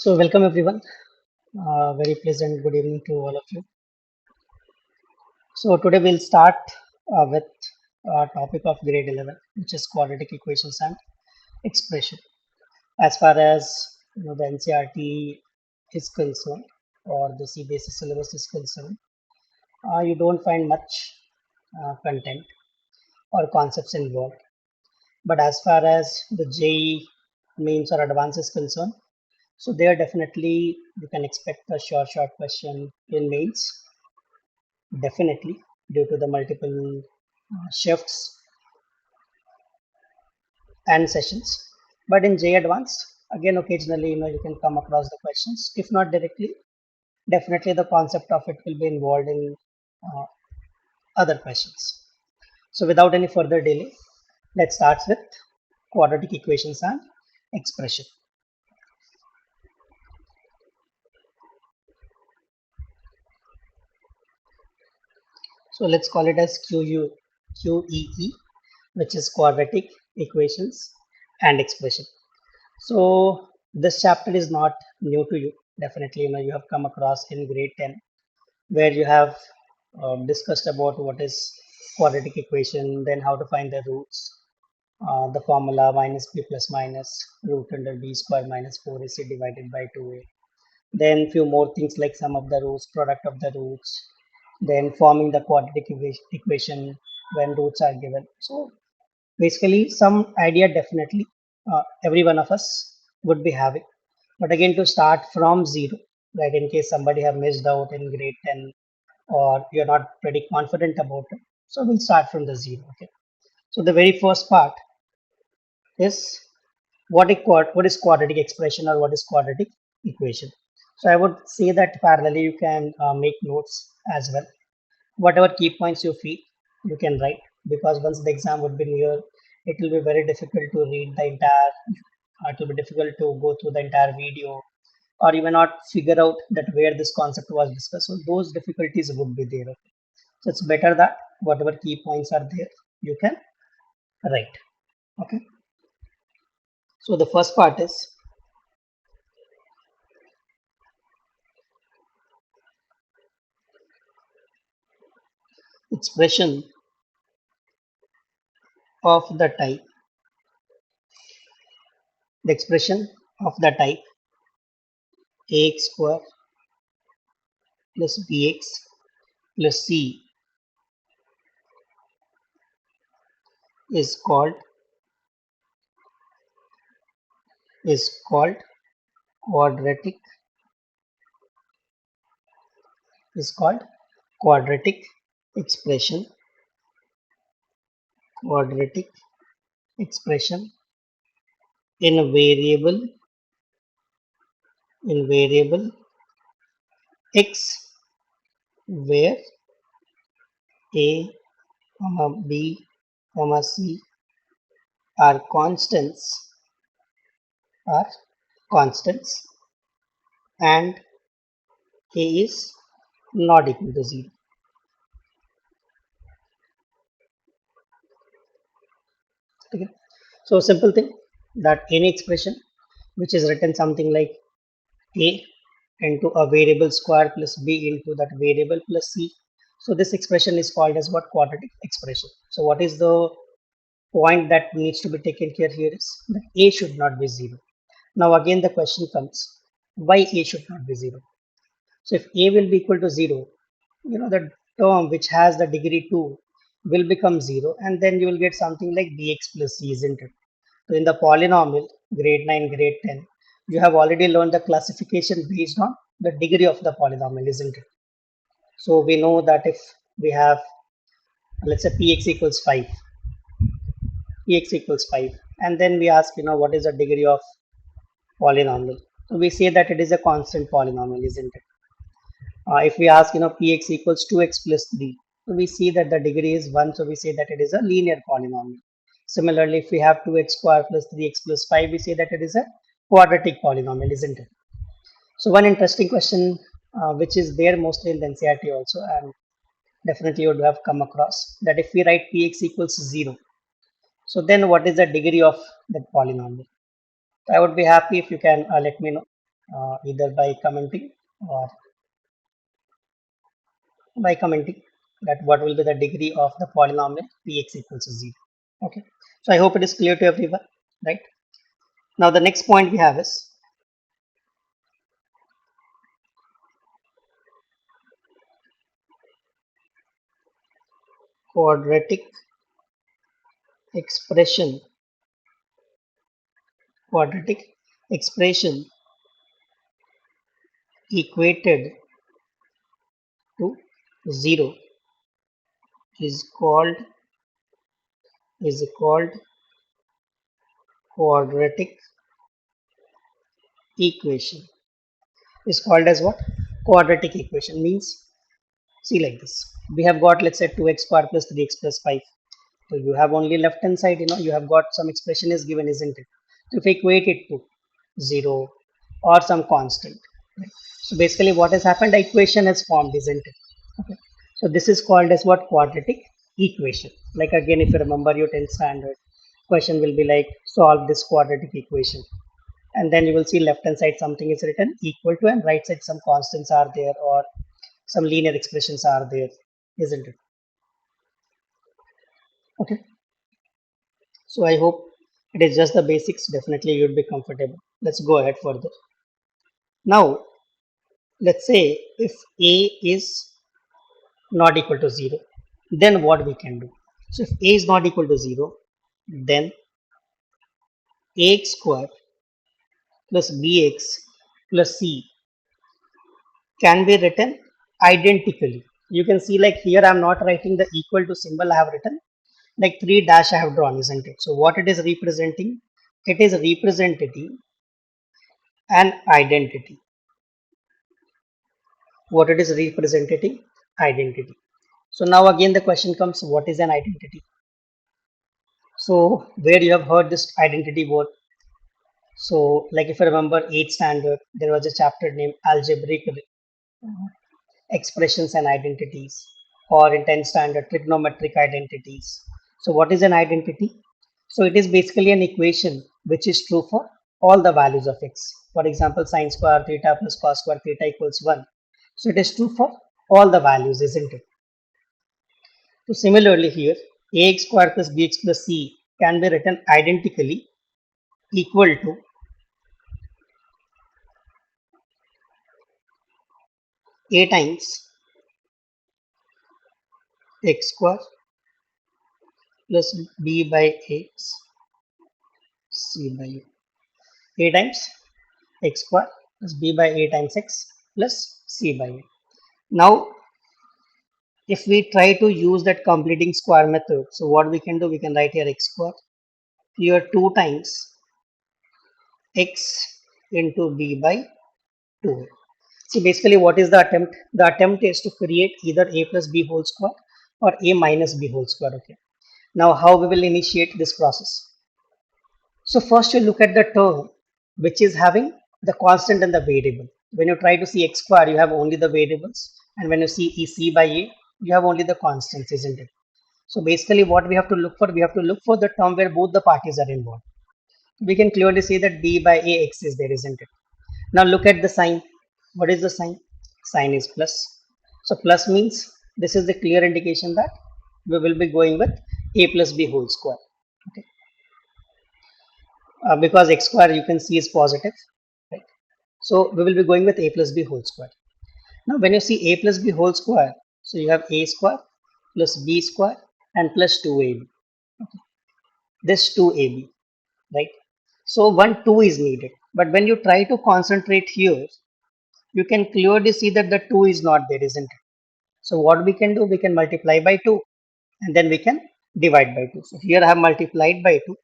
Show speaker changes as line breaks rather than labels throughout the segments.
So welcome everyone. Very pleasant good evening to all of you. So today we'll start with a topic of grade 11, which is quadratic equations and expression. As far as the NCERT is concerned, or the CBSE syllabus is concerned, you don't find much content or concepts involved. But as far as the JEE mains or advanced is concerned, so there definitely you can expect a short question in mains. Definitely, due to the multiple shifts and sessions. But in J Advanced, again, occasionally, you can come across the questions. If not directly, definitely the concept of it will be involved in uh, other questions. So without any further delay, let's start with quadratic equations and expression. So let's call it as QEE, which is quadratic equations and expression. So this chapter is not new to you. Definitely, you have come across in grade 10, where you have discussed about what is quadratic equation, then how to find the roots, the formula minus b plus minus root under b square minus 4ac divided by 2a. Then few more things like sum of the roots, product of the roots, then forming the quadratic equation when roots are given. So basically some idea definitely every one of us would be having, but again to start from zero, right, in case somebody have missed out in grade 10 or you're not pretty confident about it, so we'll start from the zero. Okay, so the very first part is what is quadratic expression or what is quadratic equation. So I would say that parallelly you can make notes as well. Whatever key points you feel, you can write, because once the exam would be near, it will be very difficult to read the entire, it will be difficult to go through the entire video, or you may not figure out that where this concept was discussed. So those difficulties would be there. Okay? So it's better that whatever key points are there, you can write. Okay. So the first part is expression of the type. The expression of the type ax square plus bx plus c is called is called quadratic is called quadratic expression. Quadratic expression in a variable x, where a comma b comma c are are constants and a is not equal to 0. Okay. So simple thing, that any expression which is written something like a into a variable square plus b into that variable plus c. So this expression is called as what? Quadratic expression. So what is the point that needs to be taken care here is that a should not be 0. Now again the question comes, why a should not be 0? So if a will be equal to 0, the term which has the degree 2 will become 0, and then you will get something like bx plus c, isn't it? So in the polynomial, grade 9, grade 10, you have already learned the classification based on the degree of the polynomial, isn't it? So we know that if we have, let's say px equals 5, and then we ask, what is the degree of polynomial? So we say that it is a constant polynomial, isn't it? If we ask, px equals 2x plus 3, so we see that the degree is 1, so we say that it is a linear polynomial. Similarly, if we have 2x square plus 3x plus 5, we say that it is a quadratic polynomial, isn't it? So one interesting question, which is there mostly in the NCERT also, and definitely you would have come across, that if we write px equals 0, so then what is the degree of that polynomial? I would be happy if you can let me know. either by commenting or by commenting that what will be the degree of the polynomial px equals to 0. Okay, so I hope it is clear to everyone, right? Now the next point we have is quadratic expression. Quadratic expression equated to 0 is called quadratic equation. Is called as what? Quadratic equation means, see like this. We have got, let's say, 2x squared plus 3x plus 5. So you have only left hand side, you have got some expression is given, isn't it? So if I equate it to 0 or some constant, right? So basically what has happened, the equation has formed, isn't it? Okay. So this is called as what? Quadratic equation. Like again, if you remember your 10th standard, question will be like solve this quadratic equation. And then you will see left hand side something is written equal to, and right side some constants are there or some linear expressions are there, isn't it? Okay. So I hope it is just the basics. Definitely you'd be comfortable. Let's go ahead further. Now, let's say if A is not equal to 0, then what we can do? So if A is not equal to 0, then ax square plus bx plus c can be written identically. You can see like here I'm not writing the equal to symbol, I have written like 3 dash I have drawn, isn't it? So what it is representing? It is representing an identity. What it is representing? Identity. So now again the question comes, what is an identity? So where you have heard this identity word? So like if I remember 8th standard, there was a chapter named algebraic expressions and identities, or in 10th standard trigonometric identities. So what is an identity? So it is basically an equation which is true for all the values of x. For example, sine square theta plus cos square theta equals 1. So it is true for all the values, isn't it? So similarly here, ax square plus bx plus c can be written identically equal to a times x square plus b by x c by a times x square plus b by a times x plus c by a. Now, if we try to use that completing square method, so what we can do, we can write here x square, here 2 times x into b by 2. See, basically what is the attempt? The attempt is to create either a plus b whole square or a minus b whole square. Okay. Now, how we will initiate this process? So first you look at the term which is having the constant and the variable. When you try to see x square, you have only the variables, and when you see c by a, you have only the constants, isn't it? So basically what we have to look for, we have to look for the term where both the parties are involved. We can clearly see that b by a x is there, isn't it? Now look at the sign. What is the sign? Sign is plus. So plus means this is the clear indication that we will be going with a plus b whole square. Okay. Because x square you can see is positive, right? So we will be going with a plus b whole square. Now when you see a plus b whole square, so you have a square plus b square and plus 2ab. Okay. This 2ab, right? So 2 is needed. But when you try to concentrate here, you can clearly see that the 2 is not there, isn't it? So what we can do, we can multiply by 2 and then we can divide by 2. So here I have multiplied by 2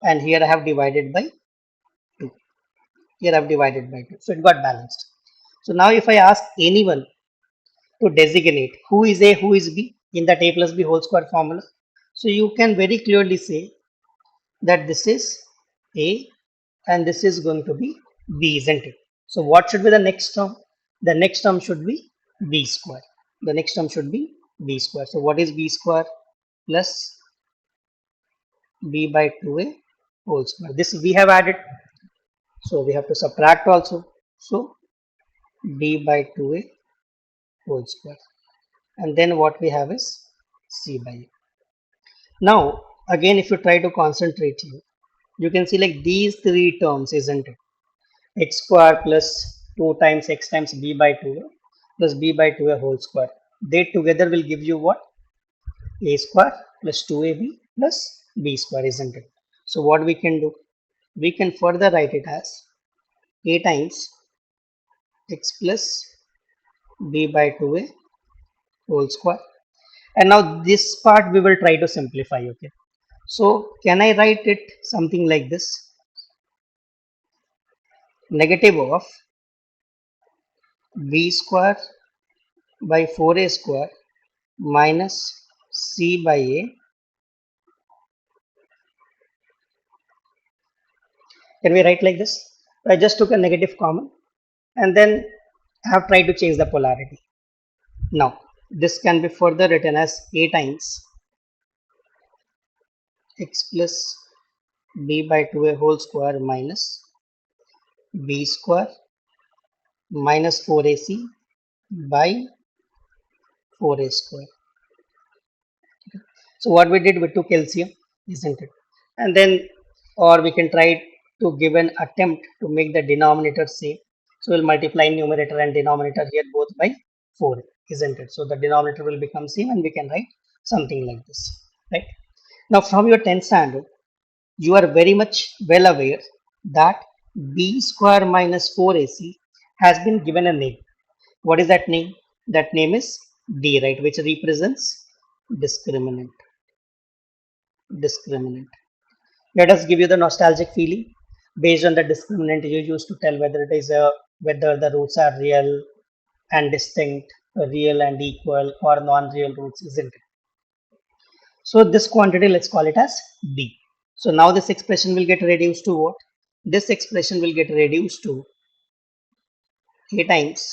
and here I have divided by 2. Here I have divided by 2. So it got balanced. So now if I ask anyone to designate who is A, who is B in that A plus B whole square formula, so you can very clearly say that this is A and this is going to be B, isn't it? So what should be the next term? The next term should be B square. The next term should be B square. So what is B square? Plus B by 2A whole square. This we have added. So we have to subtract also. So b by 2a whole square, and then what we have is c by a. Now again, if you try to concentrate here, you can see like these three terms, isn't it? X square plus 2 times x times b by 2a plus b by 2a whole square. They together will give you what? A square plus 2ab plus b square, isn't it? So what we can do? We can further write it as a times x plus b by 2a whole square. And now this part we will try to simplify, okay? So can I write it something like this? Negative of b square by 4a square minus c by a. Can we write like this? I just took a negative common and then I have tried to change the polarity. Now this can be further written as a times x plus b by 2a whole square minus b square minus 4ac by 4a square. So what we did, we took LCM, isn't it? And then, or we can try to give an attempt to make the denominator same. So we'll multiply numerator and denominator here both by 4, isn't it? So the denominator will become same and we can write something like this, right? Now from your 10th standard, you are very much well aware that b square minus 4ac has been given a name. What is that name? That name is d, right? Which represents discriminant. Discriminant. Let us give you the nostalgic feeling. Based on the discriminant, you used to tell whether it is a whether the roots are real and distinct, real and equal, or non-real roots, isn't it? So this quantity, let's call it as b. So now this expression will get reduced to what? This expression will get reduced to a times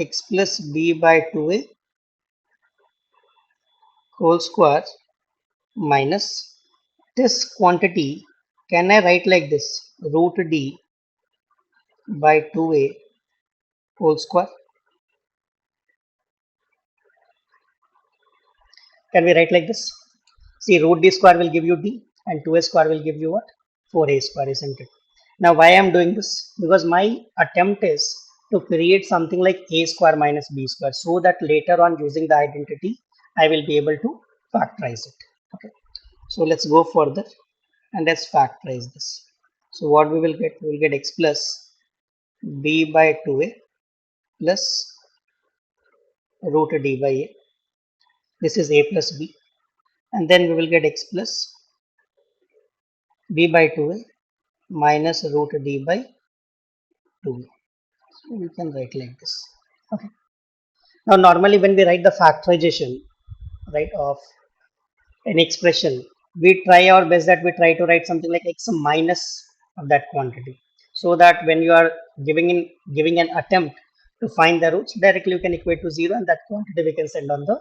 x plus b by 2a whole square minus this quantity. Can I write like this? Root d by 2a whole square. Can we write like this? See, root d square will give you d and 2a square will give you what? 4a square, isn't it? Now why I am doing this? Because my attempt is to create something like a square minus b square, so that later on using the identity I will be able to factorize it. Okay, so let's go further and let's factorize this. So what we will get? We will get x plus b by 2a plus root d by a. This is a plus b, and then we will get x plus b by 2a minus root d by 2a. So we can write like this. Okay. Now normally when we write the factorization, right, of an expression, we try our best that we try to write something like x minus of that quantity, so that when you are giving an attempt to find the roots, directly you can equate to 0 and that quantity we can send on the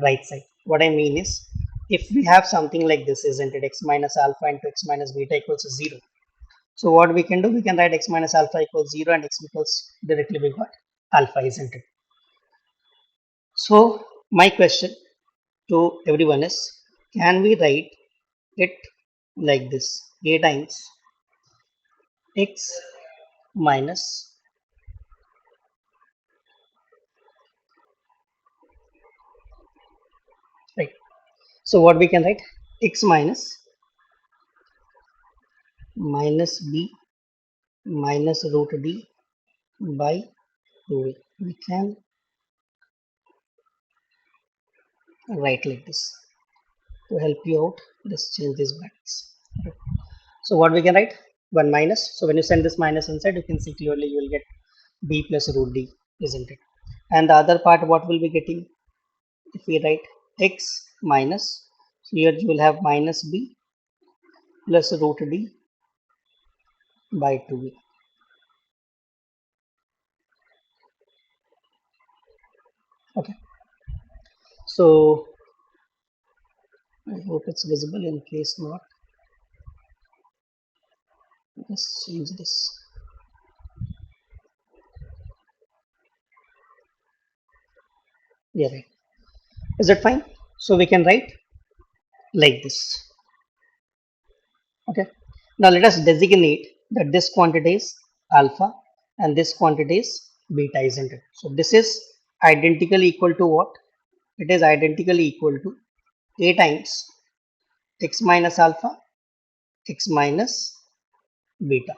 right side. What I mean is, if we have something like this, isn't it, x minus alpha into x minus beta equals 0. So what we can do, we can write x minus alpha equals 0 and x equals, directly we got alpha, isn't it? So my question to everyone is, can we write it like this? A times x minus, right? So what we can write? X minus b minus root d by 2a. We can write like this. To help you out, let's change these brackets. So what we can write? 1 minus. So when you send this minus inside, you can see clearly you will get b plus root d, isn't it? And the other part, what will be getting? If we write x minus, so here you will have minus b plus root d by 2a. Okay, so I hope it's visible. In case not, let's change this. Yeah, right. Is it fine? So we can write like this. Okay. Now let us designate that this quantity is alpha and this quantity is beta, isn't it? So this is identically equal to what? It is identically equal to a times x minus alpha, x minus beta,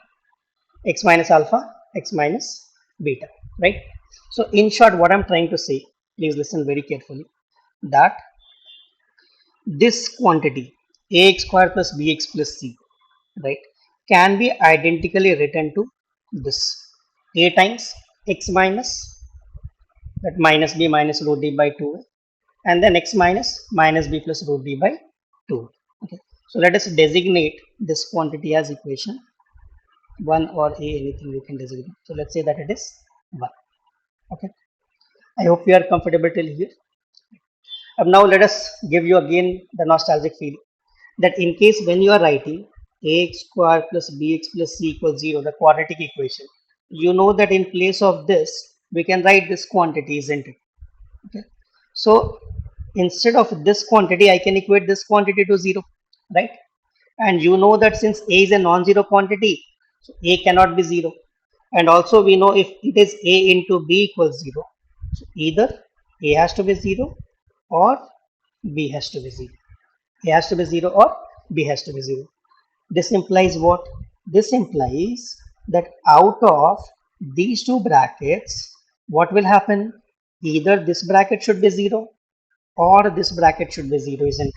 x minus alpha, x minus beta, right? So in short, what I'm trying to say, please listen very carefully, that this quantity ax square plus bx plus c, right, can be identically written to this a times x minus that minus b minus root d by 2 and then x minus b plus root d by 2. Okay, so let us designate this quantity as equation 1 or a, anything you can designate. So let's say that it is 1. Okay, I hope you are comfortable till here. Now let us give you again the nostalgic feeling that in case when you are writing ax square plus bx plus c equals 0, the quadratic equation, you know that in place of this, we can write this quantity, isn't it? Okay. So instead of this quantity, I can equate this quantity to 0, right? And you know that since a is a non-zero quantity, so a cannot be 0. And also we know if it is a into b equals 0, so either a has to be 0 or b has to be 0. A has to be 0 or b has to be 0. This implies what? This implies that out of these two brackets, what will happen? Either this bracket should be 0 or this bracket should be 0, isn't it?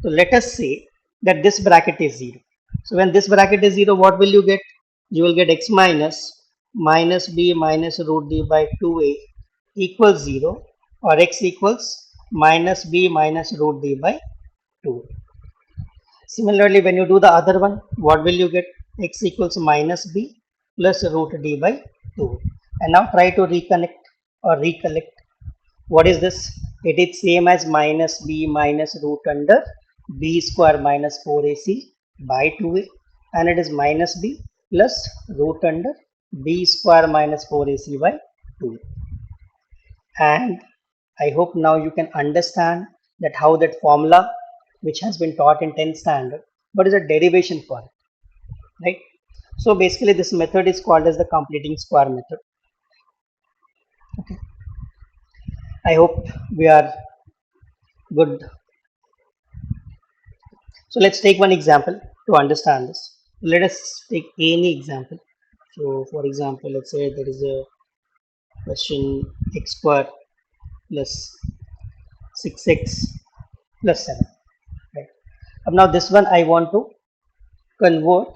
So let us say that this bracket is 0. So when this bracket is 0, what will you get? You will get x minus b minus root d by 2a equals 0, or x equals minus b minus root d by 2. Similarly, when you do the other one, what will you get? X equals minus b plus root d by 2. And now try to reconnect or recollect. What is this? It is same as minus b minus root under b square minus 4ac by 2a, and it is minus b plus root under b square minus 4ac by 2. And I hope now you can understand that how that formula, which has been taught in 10th standard, what is a derivation for it, right? So basically this method is called as the completing square method. Okay, I hope we are good. So let's take one example to understand this. Let us take any example. So for example, let's say there is a question x square plus 6x plus 7, right? Now this one I want to convert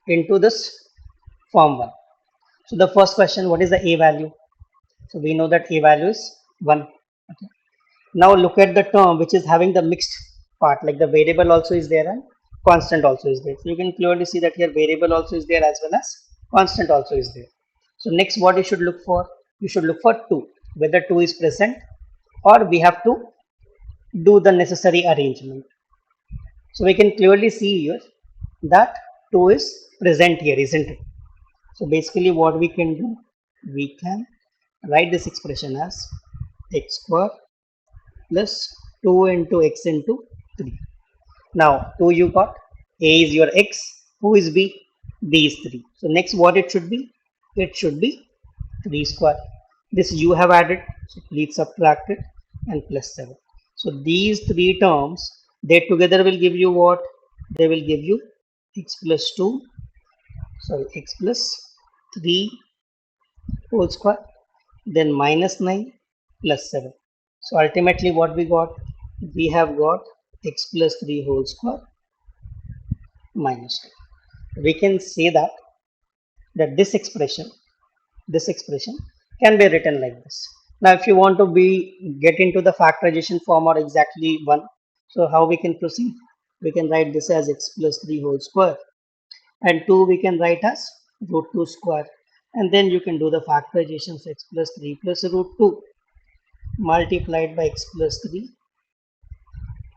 into this form 1. So the first question, what is the a value? So we know that a value is 1. Okay. Now look at the term which is having the mixed part, like the variable also is there and constant also is there. So you can clearly see that here variable also is there as well as constant also is there. So next what you should look for? You should look for 2, whether 2 is present or we have to do the necessary arrangement. So we can clearly see here that 2 is present here, isn't it? So basically what we can do, we can write this expression as x square plus 2 into x into 3. Now 2 you got, a is your x, who is b? B is 3. So next what it should be? It should be 3 square. This you have added, so please subtract it and plus 7. So these three terms, they together will give you what? They will give you x plus 2, sorry, x plus 3 whole square, then minus 9 plus 7. So ultimately what we got? We have got x plus 3 whole square minus 2. We can say that this expression can be written like this. Now if you want to be get into the factorization form or exactly 1, so how we can proceed? We can write this as x plus 3 whole square, and 2 we can write as root 2 square, and then you can do the factorization. So x plus 3 plus root 2 multiplied by x plus 3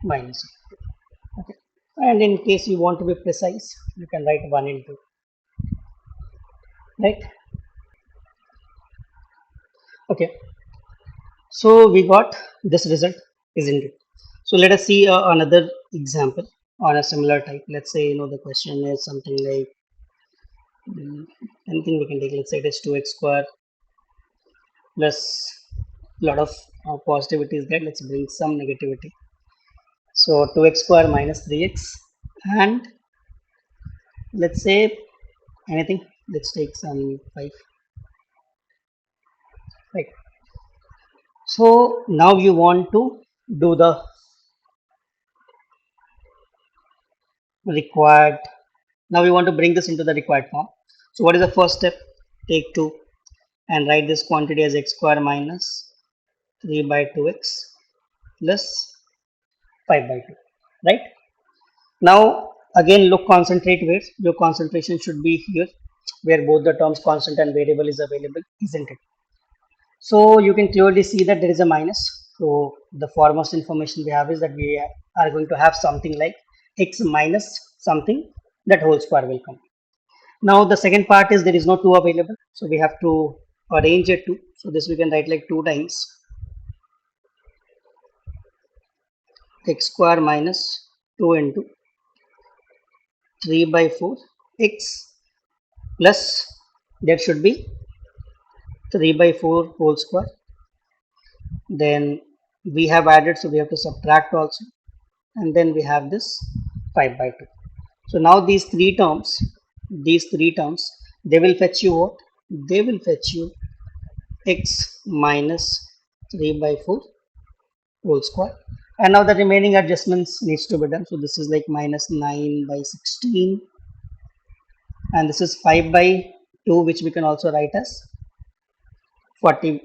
minus 2. Okay, and in case you want to be precise, you can write 1 into, right? Okay, So we got this result, isn't it? So let us see another example on a similar type. Let's say, the question is something like, anything we can take. Let's say it is 2x square plus a lot of positivity is there. Let's bring some negativity. So 2x square minus 3x, and let's say anything. Let's take some 5. Right. So now you want to do the required. Now we want to bring this into the required form. So what is the first step? Take 2 and write this quantity as x square minus 3 by 2x plus 5 by 2. Right? Now again look, concentrate where your concentration should be here, where both the terms constant and variable is available, isn't it? So you can clearly see that there is a minus. So the foremost information we have is that we are going to have something like x minus something, that whole square will come. Now the second part is there is no 2 available. So we have to arrange a 2. So this we can write like 2 times x square minus 2 into 3 by 4 x plus, there should be 3 by 4 whole square. Then we have added, so we have to subtract also, and then we have this 5 by 2. So now these three terms, they will fetch you what? They will fetch you x minus 3 by 4 whole square. And now the remaining adjustments needs to be done. So this is like minus 9 by 16, and this is 5 by 2, which we can also write as 40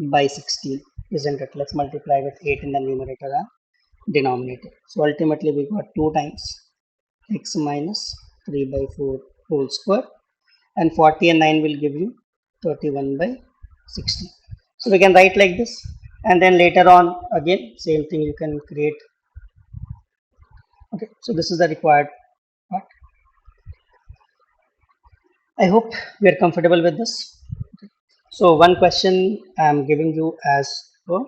by 16, isn't it? Let's multiply with 8 in the numerator and denominator. So ultimately we got 2 times x minus 3 by 4 whole square, and 40 and 9 will give you 31 by 60. So we can write like this, and then later on again same thing you can create. Okay, so this is the required part. I hope we are comfortable with this. So one question I am giving you as a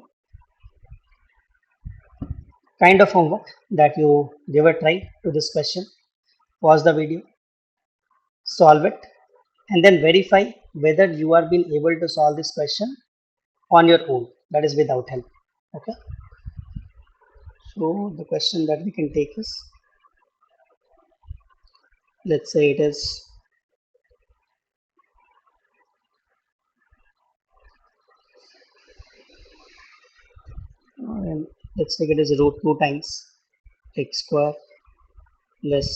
kind of homework, that you give a try to this question. Pause the video, solve it, and then verify whether you are being able to solve this question on your own, that is without help. Okay, so the question that we can take is, let's say it is and let's take it as root 2 times x square plus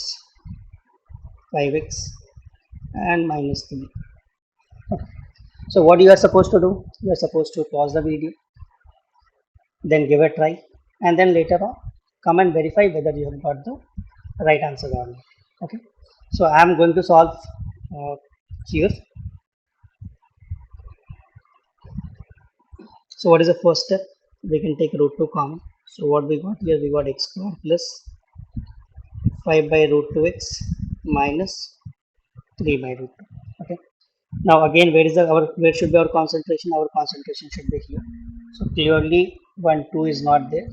5x and minus 3. Okay. So what you are supposed to do, you are supposed to pause the video, then give a try, and then later on come and verify whether you have got the right answer or not. Okay, so I am going to solve here. So what is the first step? We can take root 2 common. So what we got here, we got x square plus 5 by root 2x minus 3 by root 2. Okay, now again, where should be our concentration? Our concentration should be here. So clearly 1 2 is not there.